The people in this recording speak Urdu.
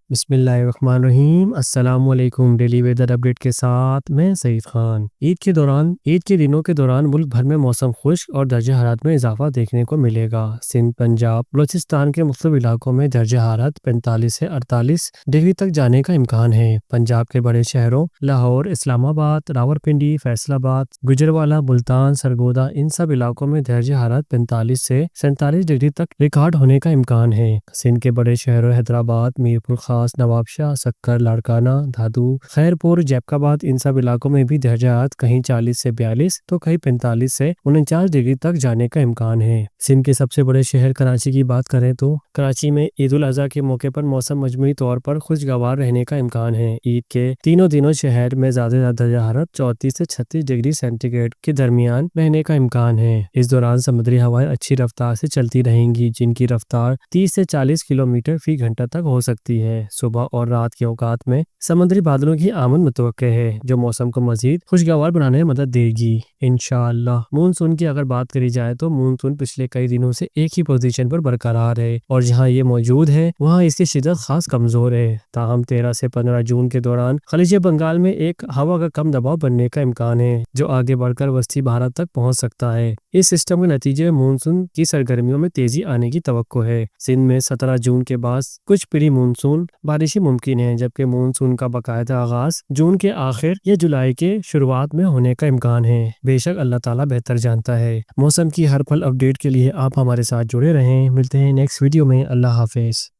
بسم اللہ الرحمن الرحیم۔ السلام علیکم۔ ڈیلی ویدر اپڈیٹ کے ساتھ میں سعید خان۔ عید کے دنوں کے دوران ملک بھر میں موسم خشک اور درجہ حرارت میں اضافہ دیکھنے کو ملے گا۔ سندھ، پنجاب، بلوچستان کے مختلف علاقوں میں درجہ حرارت 45 سے 48 ڈگری تک جانے کا امکان ہے۔ پنجاب کے بڑے شہروں لاہور، اسلام آباد، راولپنڈی، فیصل آباد، گوجرانوالہ، ملتان، سرگودا، ان سب علاقوں میں درجہ حرارت 45 سے 47 ڈگری تک ریکارڈ ہونے کا امکان ہے۔ سندھ کے بڑے شہروں حیدرآباد، میرپور خاص، نواب شاہ، سکر، لاڑکانہ، دھادو، خیرپور، جیب آباد، ان سب علاقوں میں بھی درجہ حرارت کہیں 40 سے 42 تو کہیں 45 سے 49 ڈگری تک جانے کا امکان ہے۔ سندھ کے سب سے بڑے شہر کراچی کی بات کریں تو کراچی میں عید الاضحیٰ کے موقع پر موسم مجموعی طور پر خوشگوار رہنے کا امکان ہے۔ عید کے تینوں دنوں شہر میں زیادہ درجہ حرارت 34 سے 36 ڈگری سینٹی گریڈ کے درمیان رہنے کا امکان ہے۔ اس دوران سمندری ہوائیں اچھی رفتار سے چلتی رہیں گی، جن کی رفتار 30 سے 40 کلومیٹر فی گھنٹہ تک ہو سکتی ہے۔ صبح اور رات کے اوقات میں سمندری بادلوں کی آمد متوقع ہے، جو موسم کو مزید خوشگوار بنانے میں مدد دے گی انشاءاللہ۔ مونسون کی اگر بات کری جائے تو مونسون پچھلے کئی دنوں سے ایک ہی پوزیشن پر برقرار ہے، اور جہاں یہ موجود ہے وہاں اس کی شدت خاص کمزور ہے۔ تاہم 13 سے 15 جون کے دوران خلیج بنگال میں ایک ہوا کا کم دباؤ بننے کا امکان ہے، جو آگے بڑھ کر وسطی بھارت تک پہنچ سکتا ہے۔ اس سسٹم کے نتیجے میں مونسون کی سرگرمیوں میں تیزی آنے کی توقع ہے۔ سندھ میں 17 جون کے بعد کچھ پری مونسون بارشیں ممکن ہیں، جبکہ مونسون کا باقاعدہ آغاز جون کے آخر یا جولائی کے شروعات میں ہونے کا امکان ہے۔ بے شک اللہ تعالیٰ بہتر جانتا ہے۔ موسم کی ہر پل اپڈیٹ کے لیے آپ ہمارے ساتھ جڑے رہیں۔ ملتے ہیں نیکسٹ ویڈیو میں۔ اللہ حافظ۔